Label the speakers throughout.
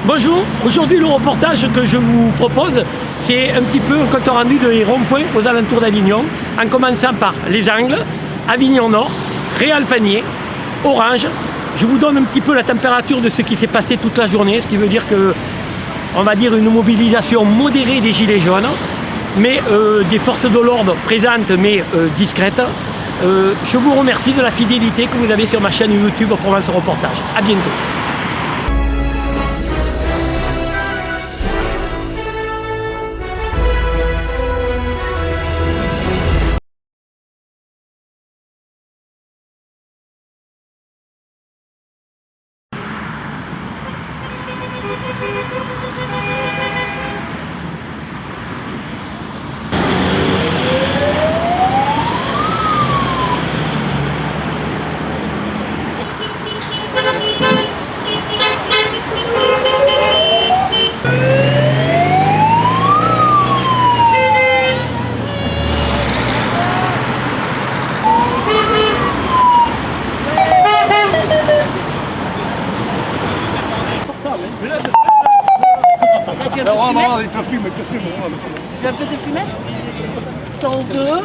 Speaker 1: Bonjour, aujourd'hui le reportage que je vous propose, c'est un petit peu un compte rendu des ronds-points aux alentours d'Avignon, en commençant par Les Angles, Avignon Nord, Réalpanier, Orange. Je vous donne un petit peu la température de ce qui s'est passé toute la journée, ce qui veut dire que, on va dire, une mobilisation modérée des gilets jaunes, mais des forces de l'ordre présentes mais discrètes. Je vous remercie de la fidélité que vous avez sur ma chaîne YouTube Provence Reportage. À bientôt.
Speaker 2: Non, il te fume,
Speaker 3: Tu vas peut-être te fumer? T'en veux?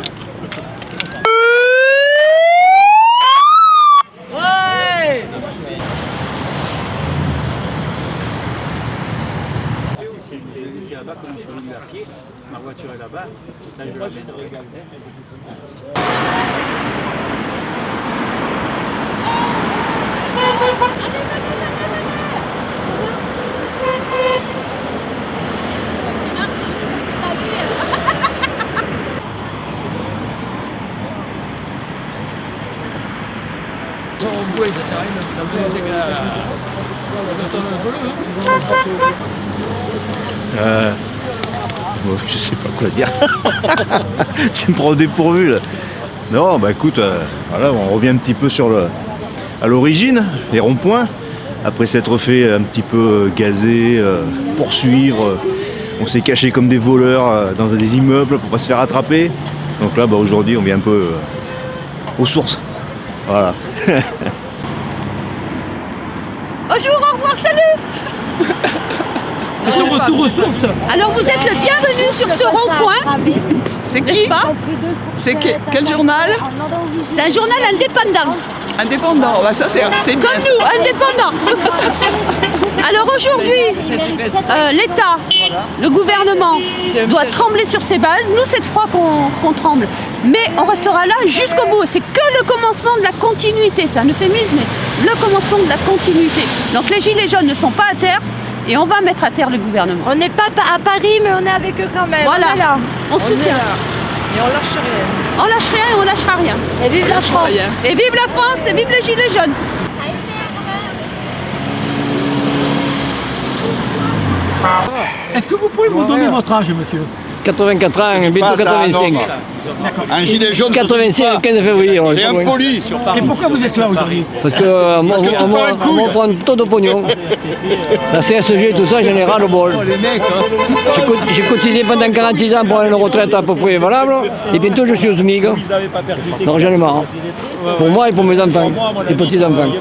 Speaker 3: Ouais!
Speaker 4: Ici là-bas, comme je suis venu à pied, ma voiture est là-bas, je l'amène.
Speaker 5: Ça sert à rien
Speaker 2: je sais pas quoi dire. Tu me prends au dépourvu là. Non, bah écoute, voilà, on revient un petit peu à l'origine, les ronds-points. Après s'être fait un petit peu gazer, poursuivre, on s'est caché comme des voleurs dans des immeubles pour pas se faire attraper. Donc là, bah, aujourd'hui, on vient un peu aux sources. Voilà.
Speaker 3: Bonjour, au revoir, salut!
Speaker 1: C'est un retour aux sources.
Speaker 3: Alors vous êtes le bienvenu sur ce rond-point.
Speaker 6: C'est
Speaker 3: N'est-ce
Speaker 6: qui?
Speaker 3: pas?
Speaker 6: C'est quel journal?
Speaker 3: C'est un journal indépendant.
Speaker 6: Indépendant, bah ça c'est bien.
Speaker 3: Comme
Speaker 6: ça.
Speaker 3: nous, indépendant. Alors aujourd'hui, l'État, le gouvernement doit trembler sur ses bases. Nous, c'est de froid qu'on tremble. Mais on restera là jusqu'au bout. C'est que le commencement de la continuité. C'est un euphémisme, mais le commencement de la continuité. Donc les gilets jaunes ne sont pas à terre. Et on va mettre à terre le gouvernement.
Speaker 7: On n'est pas à Paris, mais on est avec eux quand même.
Speaker 3: Voilà,
Speaker 7: On est là.
Speaker 3: on soutient.
Speaker 6: Et on lâche rien.
Speaker 3: On lâche rien et on lâchera rien.
Speaker 7: Et vive la France.
Speaker 3: Et vive la France et vive les gilets jaunes.
Speaker 1: Est-ce que vous pouvez me donner votre âge, monsieur?
Speaker 5: 84 ans, bientôt 85.
Speaker 2: Un gilet jaune,
Speaker 5: 85, le 15 février.
Speaker 2: c'est impoli sur Paris.
Speaker 1: Et pourquoi vous êtes là aujourd'hui?
Speaker 5: Parce qu'on on prend tout de pognon. La CSG, tout ça, j'en ai ras le bol. J'ai cotisé pendant 46 ans pour une retraite à peu près valable, et bientôt je suis au SMIC. Donc j'en ai marre. Pour moi et pour mes enfants, les petits-enfants.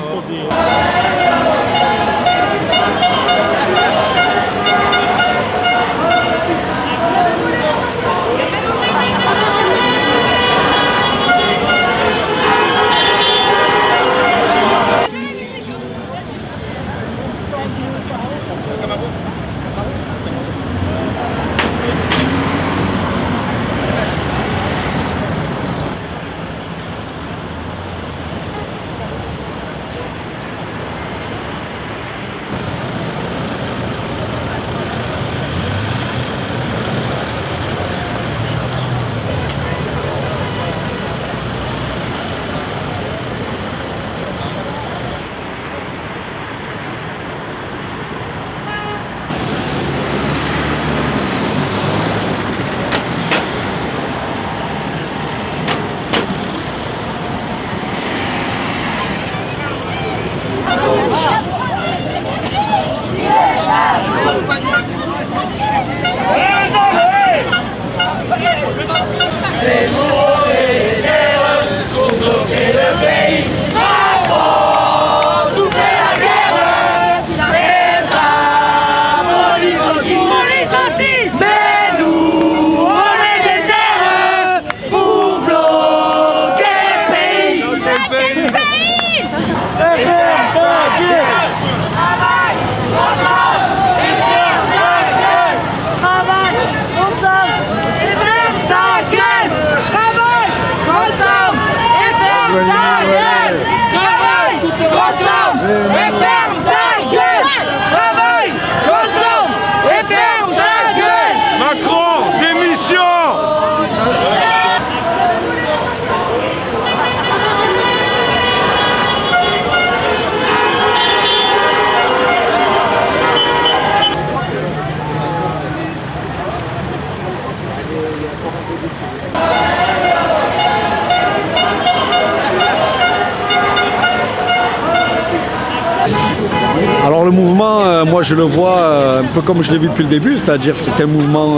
Speaker 8: je le vois un peu comme je l'ai vu depuis le début, c'est-à-dire c'est un mouvement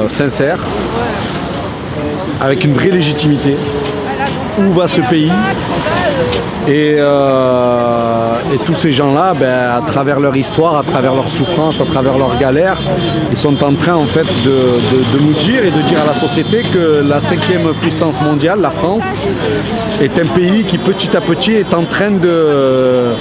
Speaker 8: sincère, avec une vraie légitimité. Où va ce pays? Et tous ces gens-là, à travers leur histoire, à travers leur souffrance, à travers leurs galères, ils sont en train en fait de nous dire et de dire à la société que la 5e puissance mondiale, la France, est un pays qui petit à petit est en train de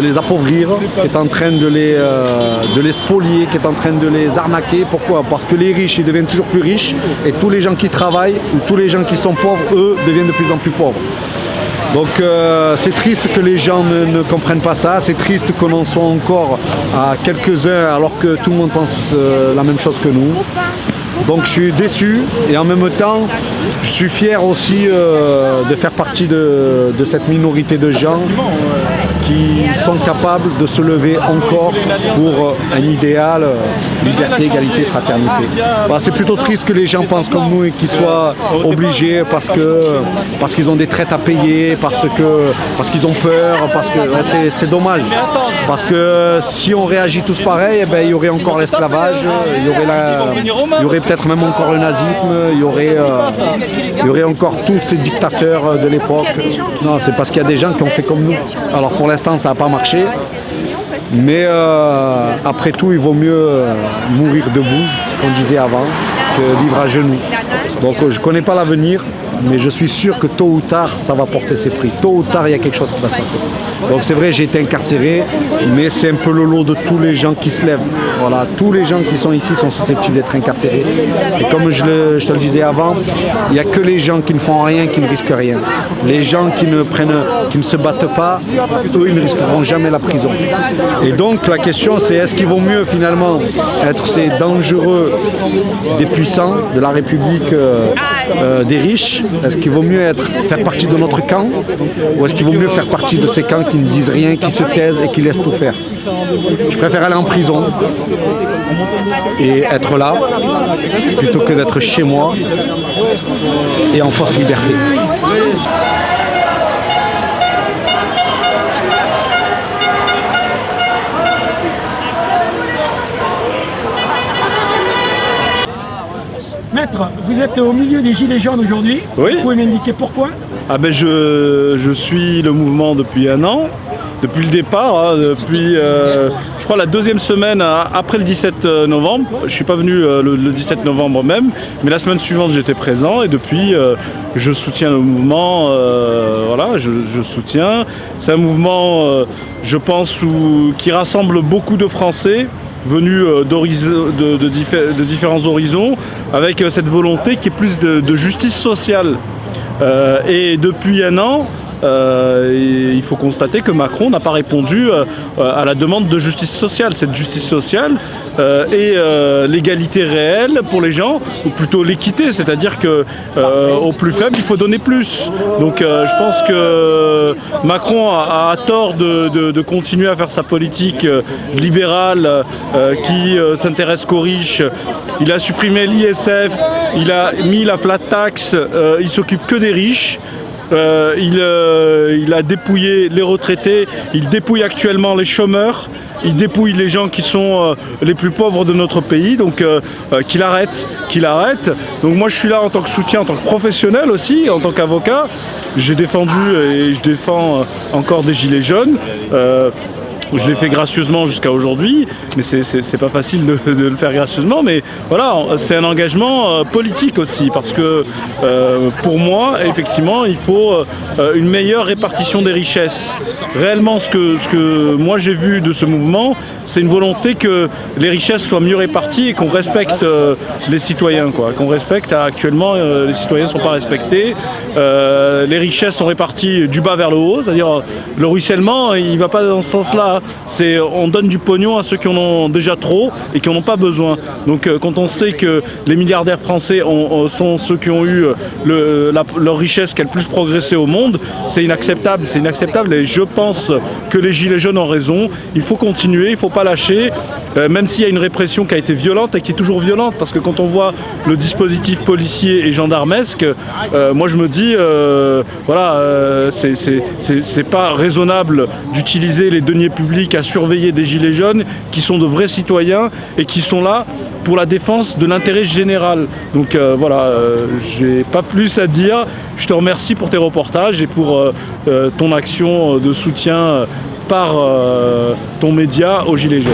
Speaker 8: les appauvrir, qui est en train de les spolier, qui est en train de les arnaquer. Pourquoi? Parce que les riches, ils deviennent toujours plus riches et tous les gens qui travaillent ou tous les gens qui sont pauvres, eux, deviennent de plus en plus pauvres. Donc c'est triste que les gens ne comprennent pas ça, c'est triste qu'on en soit encore à quelques-uns alors que tout le monde pense la même chose que nous. Donc je suis déçu et en même temps je suis fier aussi de faire partie de cette minorité de gens qui sont capables de se lever encore pour un idéal, liberté, égalité, fraternité. C'est plutôt triste que les gens pensent comme nous et qu'ils soient obligés parce qu'ils ont des traites à payer, parce qu'ils ont peur, parce que c'est dommage. Parce que si on réagit tous pareil, il y aurait encore l'esclavage, il y aurait peut-être même encore le nazisme, il y aurait encore tous ces dictateurs de l'époque. Non, c'est parce qu'il y a des gens qui ont fait comme nous. Alors pour l'instant, ça n'a pas marché. Mais après tout, il vaut mieux mourir debout, ce qu'on disait avant, que vivre à genoux. Donc je ne connais pas l'avenir, mais je suis sûr que tôt ou tard, ça va porter ses fruits. Tôt ou tard, il y a quelque chose qui va se passer. Donc c'est vrai, j'ai été incarcéré, mais c'est un peu le lot de tous les gens qui se lèvent. Voilà, tous les gens qui sont ici sont susceptibles d'être incarcérés. Et comme je te le disais avant, il n'y a que les gens qui ne font rien, qui ne risquent rien. Les gens qui ne se battent pas, eux, ils ne risqueront jamais la prison. Et donc la question, c'est est-ce qu'il vaut mieux finalement être ces dangereux des puissants, de la République des riches? Est-ce qu'il vaut mieux faire partie de notre camp ou est-ce qu'il vaut mieux faire partie de ces camps qui ne disent rien, qui se taisent et qui laissent tout faire? Je préfère aller en prison et être là plutôt que d'être chez moi et en fausse liberté.
Speaker 1: Maître, vous êtes au milieu des Gilets jaunes aujourd'hui.
Speaker 9: Oui.
Speaker 1: Vous pouvez m'indiquer pourquoi?
Speaker 9: Je suis le mouvement depuis un an, depuis le départ, depuis je crois la 2e semaine après le 17 novembre. Je ne suis pas venu le 17 novembre même, mais la semaine suivante j'étais présent et depuis je soutiens le mouvement. Voilà, je soutiens. C'est un mouvement, je pense, qui rassemble beaucoup de Français venus de différents horizons, avec cette volonté qui est plus de justice sociale. Et depuis un an, il faut constater que Macron n'a pas répondu à la demande de justice sociale. Cette justice sociale et l'égalité réelle pour les gens, ou plutôt l'équité, c'est-à-dire qu'aux plus faibles, il faut donner plus. Donc je pense que Macron a tort de continuer à faire sa politique libérale qui s'intéresse qu'aux riches. Il a supprimé l'ISF, il a mis la flat tax, il s'occupe que des riches. Il a dépouillé les retraités, il dépouille actuellement les chômeurs, il dépouille les gens qui sont les plus pauvres de notre pays, donc qu'il arrête. Donc moi je suis là en tant que soutien, en tant que professionnel aussi, en tant qu'avocat. J'ai défendu et je défends encore des gilets jaunes. Je l'ai fait gracieusement jusqu'à aujourd'hui, mais c'est pas facile de le faire gracieusement. Mais voilà, c'est un engagement politique aussi, parce que pour moi, effectivement, il faut une meilleure répartition des richesses. Réellement, ce que moi j'ai vu de ce mouvement, c'est une volonté que les richesses soient mieux réparties et qu'on respecte les citoyens, quoi. Qu'on respecte. Actuellement, les citoyens ne sont pas respectés. Les richesses sont réparties du bas vers le haut, c'est-à-dire le ruissellement, il ne va pas dans ce sens-là. On donne du pognon à ceux qui en ont déjà trop et qui n'en ont pas besoin. Donc quand on sait que les milliardaires français sont ceux qui ont eu leur richesse qui a le plus progressé au monde, c'est inacceptable. C'est inacceptable et je pense que les Gilets jaunes ont raison. Il faut continuer, il ne faut pas lâcher, même s'il y a une répression qui a été violente et qui est toujours violente, parce que quand on voit le dispositif policier et gendarmesque, moi je me dis, voilà, c'est pas raisonnable d'utiliser les deniers publics République a surveillé des gilets jaunes qui sont de vrais citoyens et qui sont là pour la défense de l'intérêt général. Donc voilà, j'ai pas plus à dire. Je te remercie pour tes reportages et pour ton action de soutien par ton média aux gilets jaunes.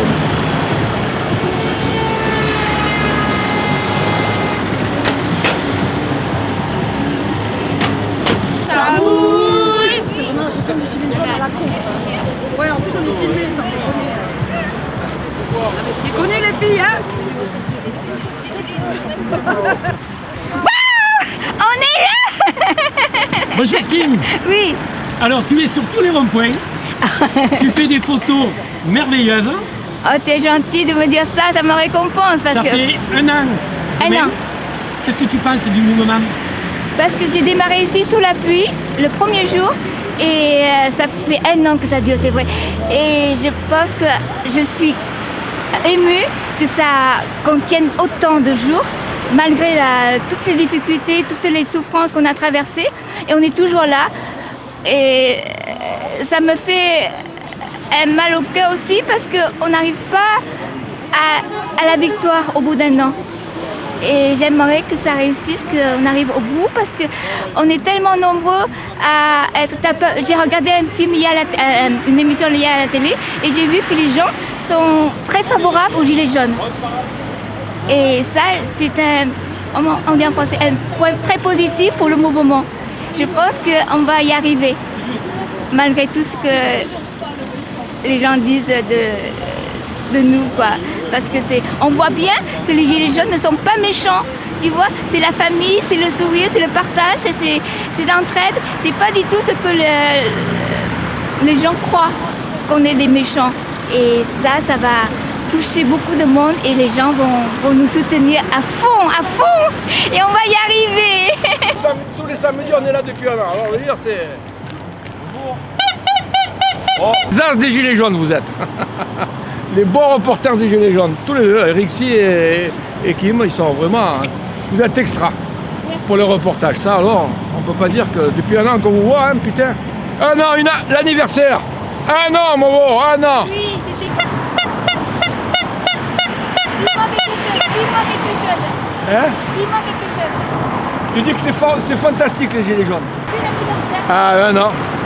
Speaker 3: Ouais, en plus on est filmé, sans déconner. Déconner les filles, hein.
Speaker 7: On est là.
Speaker 1: Bonjour Kim.
Speaker 7: Oui.
Speaker 1: Alors tu es sur tous les ronds-points, tu fais des photos merveilleuses.
Speaker 7: Oh, t'es gentil de me dire ça, ça me récompense parce
Speaker 1: Ça
Speaker 7: que...
Speaker 1: fait un an.
Speaker 7: Un
Speaker 1: Mais
Speaker 7: an.
Speaker 1: Qu'est-ce que tu penses du mouvement?
Speaker 7: Parce que j'ai démarré ici sous la pluie, le premier jour, et ça fait un an que ça dure, c'est vrai. Et je pense que je suis émue que ça contienne autant de jours, malgré toutes les difficultés, toutes les souffrances qu'on a traversées, et on est toujours là. Et ça me fait un mal au cœur aussi, parce qu'on n'arrive pas à la victoire au bout d'un an. Et j'aimerais que ça réussisse, qu'on arrive au bout, parce qu'on est tellement nombreux à être tapés. J'ai regardé un film une émission liée à la télé, et j'ai vu que les gens sont très favorables aux gilets jaunes. Et ça, c'est on dit en français, un point très positif pour le mouvement. Je pense qu'on va y arriver, malgré tout ce que les gens disent de nous, quoi. Parce que on voit bien que les gilets jaunes ne sont pas méchants, tu vois. C'est la famille, c'est le sourire, c'est le partage, c'est l'entraide. C'est pas du tout ce que les gens croient, qu'on est des méchants. Et ça va toucher beaucoup de monde, et les gens vont nous soutenir à fond, et on va y arriver.
Speaker 10: Tous les samedis, on est là depuis un an. Alors, je veux dire, c'est... Oh, Zaz des Gilets jaunes, vous êtes. Les bons reporters des Gilets jaunes. Tous les deux, Rixi et Kim, ils sont vraiment... Vous êtes extra pour le reportage. Ça, alors, on peut pas dire que depuis un an qu'on vous voit, hein, putain. Un an, l'anniversaire. Un an, mon beau, un an.
Speaker 7: Oui, c'était... Dis-moi quelque chose.
Speaker 10: Hein?
Speaker 7: Dis-moi quelque chose.
Speaker 10: Je dis que c'est fantastique, les Gilets jaunes.
Speaker 7: C'est l'anniversaire.
Speaker 10: Ah,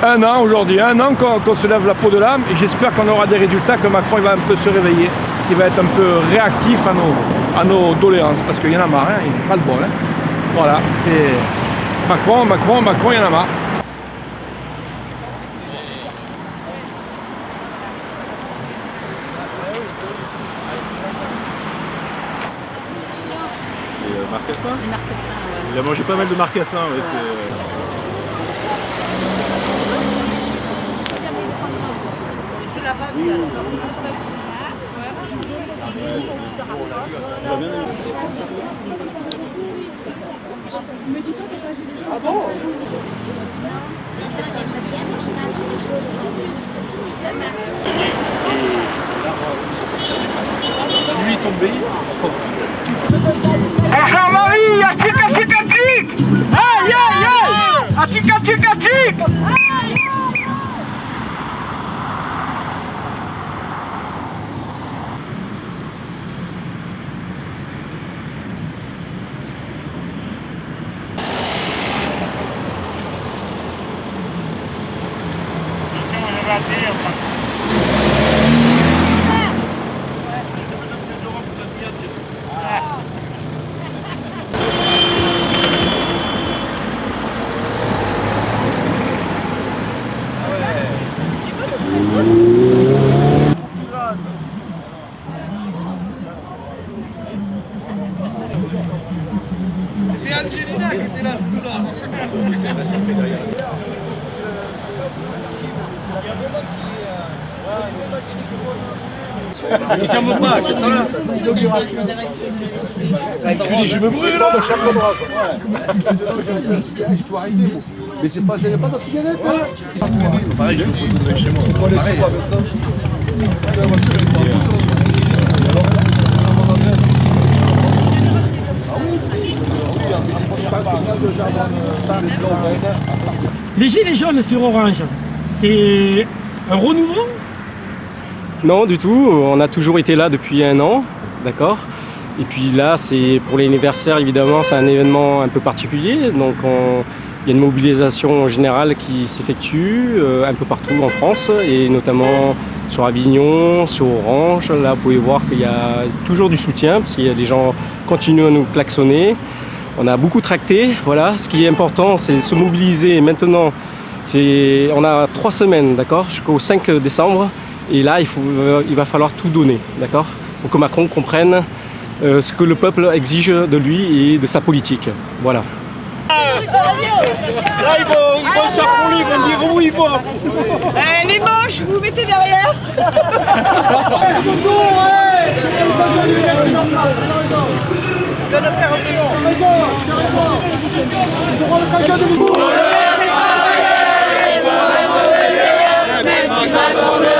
Speaker 10: un an aujourd'hui, un an qu'on se lève la peau de l'âme, et j'espère qu'on aura des résultats, que Macron il va un peu se réveiller, qu'il va être un peu réactif à nos doléances, parce qu'il y en a marre, hein, il n'est pas le bon. Hein. Voilà, c'est Macron, il y en a marre.
Speaker 4: Marcassins.
Speaker 6: Les marcassins, ouais.
Speaker 4: Il a mangé pas mal de marcassins, ouais, c'est...
Speaker 6: Tu l'as pas vu alors?
Speaker 10: Ah bon?
Speaker 4: Lui est tombé.
Speaker 10: Jean-Marie, atik! Aïe, aïe! Atik! C'était Angelina qui était là ce soir.
Speaker 8: Je me brûle là. Mais c'est pas, j'avais pas de cigarette. C'est pareil, je vous photo chez moi. C'est pareil.
Speaker 1: Les gilets jaunes sur Orange, c'est un renouveau
Speaker 11: Non, du tout. On a toujours été là depuis 1 an, d'accord. Et puis là, c'est pour l'anniversaire, évidemment, c'est un événement un peu particulier. Donc il y a une mobilisation générale qui s'effectue un peu partout en France, et notamment sur Avignon, sur Orange. Là, vous pouvez voir qu'il y a toujours du soutien, parce qu'il y a des gens qui continuent à nous klaxonner. On a beaucoup tracté. Voilà. Ce qui est important, c'est de se mobiliser maintenant. On a 3 semaines, d'accord, jusqu'au 5 décembre. Et là, il va falloir tout donner, d'accord, pour que Macron comprenne ce que le peuple exige de lui et de sa politique. Voilà.
Speaker 1: Là, ils vont s'affoler, ils vont dire où ils vont.
Speaker 6: Les moches, vous vous mettez derrière.
Speaker 1: Même si Macron